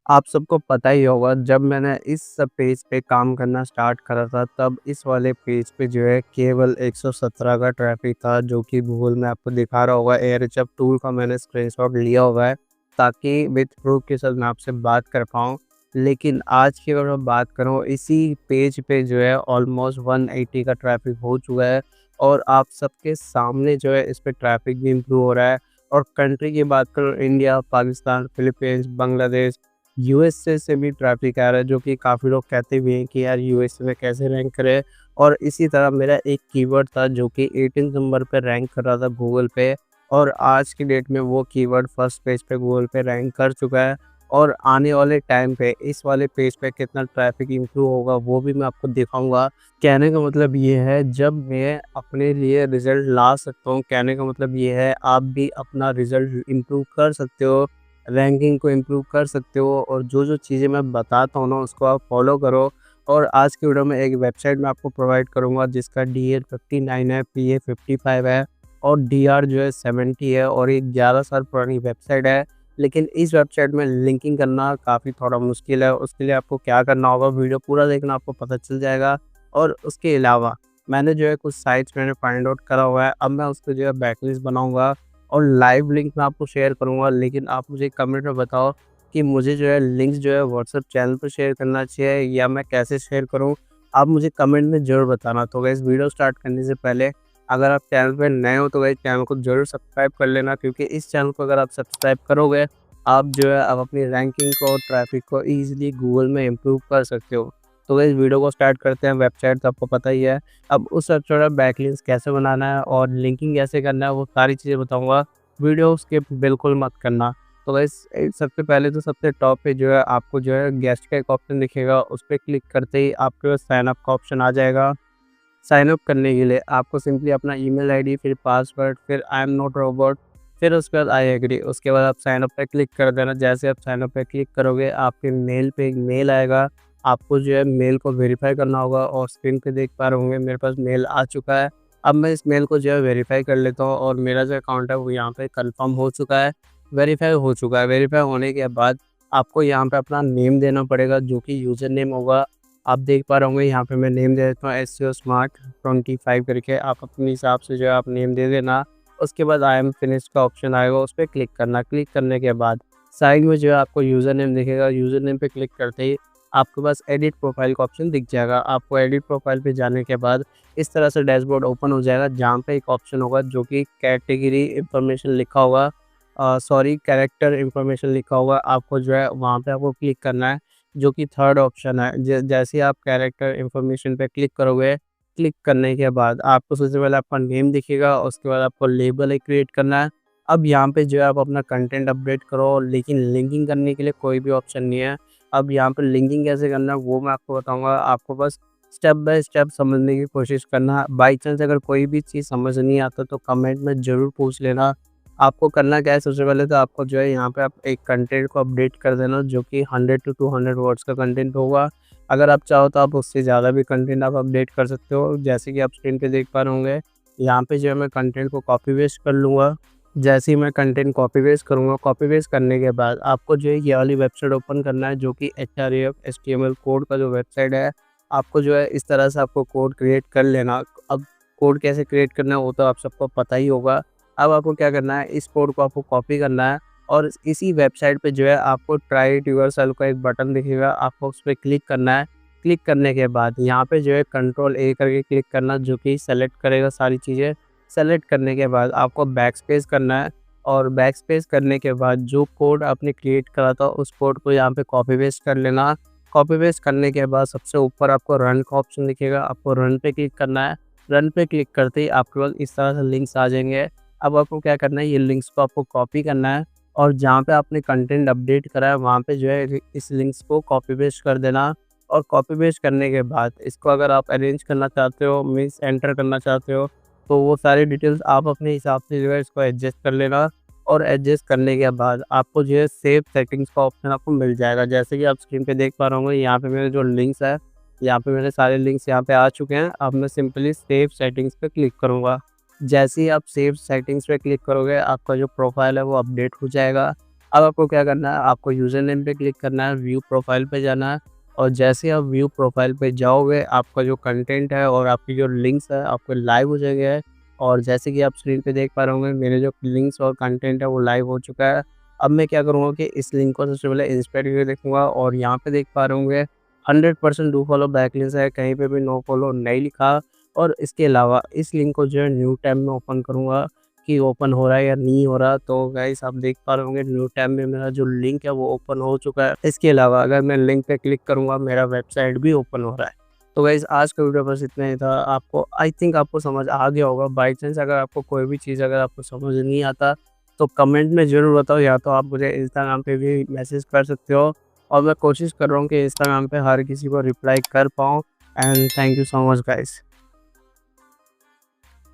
आप सबको पता ही होगा जब मैंने इस सब पेज पे काम करना स्टार्ट करा था तब इस वाले पेज पे जो है केवल 117 का ट्रैफिक था जो कि गूगल में आपको दिखा रहा होगा। एयरचेप टूल का मैंने स्क्रीनशॉट लिया हुआ है ताकि विद प्रूफ के साथ मैं आपसे बात कर पाऊँ। लेकिन आज की अगर मैं बात करूँ इसी पेज पे जो है ऑलमोस्ट 180 का ट्रैफिक हो चुका है और आप सबके सामने जो है इस पे ट्रैफिक भी इम्प्रूव हो रहा है। और कंट्री की बात करूँ India, Pakistan, Philippines, Bangladesh, USA से भी ट्रैफ़िक आ रहा है जो कि काफ़ी लोग कहते भी हैं कि यार यूएसए में कैसे रैंक करें। और इसी तरह मेरा एक कीवर्ड था जो कि 18 नंबर पे रैंक कर रहा था गूगल पे और आज की डेट में वो कीवर्ड फर्स्ट पेज पे गूगल पे रैंक कर चुका है। और आने वाले टाइम पे इस वाले पेज पे कितना ट्रैफ़िक इम्प्रूव होगा वो भी मैं आपको दिखाऊँगा। कहने का मतलब ये है जब मैं अपने लिए रिज़ल्ट ला सकता हूँ, कहने का मतलब ये है आप भी अपना रिज़ल्ट इम्प्रूव कर सकते हो, रैंकिंग को इम्प्रूव कर सकते हो और जो-जो चीज़ें मैं बताता हूँ ना उसको आप फॉलो करो। और आज की वीडियो में एक वेबसाइट मैं आपको प्रोवाइड करूँगा जिसका डीएल 59 है, पीए 55 है और डीआर जो है 70 है और ये 11 साल पुरानी वेबसाइट है। लेकिन इस वेबसाइट में लिंकिंग करना काफ़ी थोड़ा मुश्किल है, उसके लिए आपको क्या करना होगा वीडियो पूरा देखना आपको पता चल जाएगा। और उसके अलावा मैंने जो है कुछ साइट्स मैंने फाइंड आउट करा हुआ है, अब मैं उसको जो है बैकलिस्ट बनाऊँगा और लाइव लिंक मैं आपको शेयर करूँगा। लेकिन आप मुझे कमेंट में बताओ कि मुझे जो है लिंक्स जो है व्हाट्सएप चैनल पे शेयर करना चाहिए या मैं कैसे शेयर करूँ? आप मुझे कमेंट में ज़रूर बताना। तो गाइस वीडियो स्टार्ट करने से पहले अगर आप चैनल पे नए हो तो गाइस चैनल को ज़रूर सब्सक्राइब कर लेना क्योंकि इस चैनल को अगर आप सब्सक्राइब करोगे, आप जो है आप अपनी रैंकिंग को और ट्रैफिक को ईज़िली गूगल में इम्प्रूव कर सकते हो। तो गाइस वीडियो को स्टार्ट करते हैं। वेबसाइट तो आपको पता ही है। अब उस वेबसाइट में बैकलिंक्स कैसे बनाना है और लिंकिंग कैसे करना है वो सारी चीज़ें बताऊँगा। वीडियो स्किप बिल्कुल मत करना। तो गाइस सबसे पहले तो सबसे टॉप पे जो है आपको जो है गेस्ट का एक ऑप्शन दिखेगा, उस पे क्लिक करते ही आपके पास साइन अप का ऑप्शन आ जाएगा। साइन अप करने के लिए आपको सिंपली अपना ईमेल आईडी, फिर पासवर्ड, फिर आई एम नॉट रोबोट, फिर उसके बाद आई एग्री, उसके बाद आप साइन अप पे क्लिक कर देना। जैसे आप साइन अप पे क्लिक करोगे आपके मेल पे एक मेल आएगा, आपको जो है मेल को वेरीफाई करना होगा और स्क्रीन पे देख पा रहे होंगे मेरे पास मेल आ चुका है। अब मैं इस मेल को जो है वेरीफाई कर लेता हूँ और मेरा जो अकाउंट है वो यहाँ पे कन्फर्म हो चुका है, वेरीफाई हो चुका है। वेरीफाई होने के बाद आपको यहाँ पे अपना नेम देना पड़ेगा जो कि यूज़र नेम होगा। आप देख पा रहे होंगे यहाँ पे मैं नेम दे देता हूँ एसईओ स्मार्ट 25 करके, आप अपने हिसाब से जो है आप नेम दे देना। उसके बाद आई एम फिनिश का ऑप्शन आएगा, उस पे क्लिक करना। क्लिक करने के बाद साइड में जो है आपको यूज़र नेम दिखेगा, यूज़र नेम पे क्लिक करते ही आपके पास एडिट प्रोफाइल का ऑप्शन दिख जाएगा। आपको एडिट प्रोफाइल पे जाने के बाद इस तरह से डैशबोर्ड ओपन हो जाएगा जहाँ पे एक ऑप्शन होगा जो कि कैटेगरी इन्फॉर्मेशन लिखा होगा, सॉरी कैरेक्टर इन्फॉर्मेशन लिखा होगा। आपको जो है वहाँ पे आपको क्लिक करना है जो कि थर्ड ऑप्शन है। जैसे ही आप कैरेक्टर इन्फॉर्मेशन पे क्लिक करोगे, क्लिक करने के बाद आपको सबसे पहले आपका नेम दिखेगा, उसके बाद आपको लेबल एक क्रिएट करना है। अब यहाँ पे जो है आप अपना कंटेंट अपडेट करो, लेकिन लिंकिंग करने के लिए कोई भी ऑप्शन नहीं है। अब यहाँ पे लिंकिंग कैसे करना है वो मैं आपको बताऊँगा, आपको बस स्टेप बाय स्टेप समझने की कोशिश करना। बाई चांस अगर कोई भी चीज़ समझ नहीं आता तो कमेंट में ज़रूर पूछ लेना। आपको करना क्या है, सबसे पहले तो आपको जो है यहाँ पे आप एक कंटेंट को अपडेट कर देना जो कि 100 टू 200 वर्ड्स का कंटेंट होगा। अगर आप चाहो तो आप उससे ज़्यादा भी कंटेंट आप अपडेट कर सकते हो। जैसे कि आप स्क्रीन पे देख पा रहे होंगे, यहाँ पे जो है मैं कंटेंट को कॉपी पेस्ट कर लूँगा। जैसे ही मैं कंटेंट कॉपी पेस्ट करूँगा, कॉपी पेस्ट करने के बाद आपको जो है ये वाली वेबसाइट ओपन करना है जो कि एचआरएफ एचटीएमएल कोड का जो वेबसाइट है। आपको जो है इस तरह से आपको कोड क्रिएट कर लेना। अब कोड कैसे क्रिएट करना है वो तो आप सबको पता ही होगा। अब आपको क्या करना है, इस कोड को आपको कॉपी करना है और इसी वेबसाइट पे जो है आपको ट्राई इट योरसेल्फ का एक बटन दिखेगा, आपको उस पे क्लिक करना है। क्लिक करने के बाद यहाँ पे जो है कंट्रोल ए करके क्लिक करना जो कि सेलेक्ट करेगा सारी चीज़ें। सेलेक्ट करने के बाद आपको बैक स्पेस करना है और बैक स्पेस करने के बाद जो कोड आपने क्रिएट करा था उस कोड को यहाँ पे कॉपी पेस्ट कर लेना। कॉपी पेस्ट करने के बाद सबसे ऊपर आपको रन का ऑप्शन दिखेगा, आपको रन पे क्लिक करना है। रन पे क्लिक करते ही आपके पास इस तरह से लिंक्स आ जाएंगे। अब आपको क्या करना है, ये लिंक्स को आपको कॉपी करना है और जहाँ पे आपने कंटेंट अपडेट करा है वहाँ पे जो है इस लिंक्स को कॉपी पेस्ट कर देना। और कॉपी पेस्ट करने के बाद इसको अगर आप अरेंज करना चाहते हो, मीन्स एंटर करना चाहते हो, तो वो सारी डिटेल्स आप अपने हिसाब से जो है इसको एडजस्ट कर लेना। और एडजस्ट करने के बाद आपको जो है सेव सेटिंग्स का ऑप्शन आपको मिल जाएगा। जैसे कि आप स्क्रीन पे देख पा रहे होंगे, यहाँ पे मेरे जो लिंक्स है, यहाँ पे मेरे सारे लिंक्स यहाँ पे आ चुके हैं। अब मैं सिंपली सेव सेटिंग्स पे क्लिक करूँगा। जैसे ही आप सेव सेटिंग्स पे क्लिक करोगे आपका जो प्रोफाइल है वो अपडेट हो जाएगा। अब आपको क्या करना है, आपको यूज़र नेम पे क्लिक करना है, व्यू प्रोफाइल पे जाना है और जैसे ही आप व्यू प्रोफाइल पे जाओगे, आपका जो कंटेंट है और आपकी जो लिंक्स है आपके लाइव हो जाएंगे। और जैसे कि आप स्क्रीन पे देख पा रहे होंगे, मेरे जो लिंक्स और कंटेंट है वो लाइव हो चुका है। अब मैं क्या करूँगा कि इस लिंक को सबसे पहले इंस्पेक्ट करके देखूँगा और यहाँ पे देख पा रहे होंगे 100% डू फॉलो बैकलिंक्स है, कहीं पे भी नो फॉलो नहीं लिखा। और इसके अलावा इस लिंक को जो है न्यू टैब में ओपन करूँगा कि ओपन हो रहा है या नहीं हो रहा। तो गाइस आप देख पा रहे होंगे न्यू टैब में मेरा जो लिंक है वो ओपन हो चुका है। इसके अलावा अगर मैं लिंक पे क्लिक करूँगा, मेरा वेबसाइट भी ओपन हो रहा है। तो गाइस आज का वीडियो बस इतना ही था। आपको आई थिंक आपको समझ आ गया होगा। बाय चांस अगर आपको कोई भी चीज़ अगर आपको समझ नहीं आता तो कमेंट में ज़रूर बताओ, या तो आप मुझे इंस्टाग्राम पे भी मैसेज कर सकते हो और मैं कोशिश कर रहा हूँ कि इंस्टाग्राम पे हर किसी को रिप्लाई कर पाऊँ। And thank you so much guys.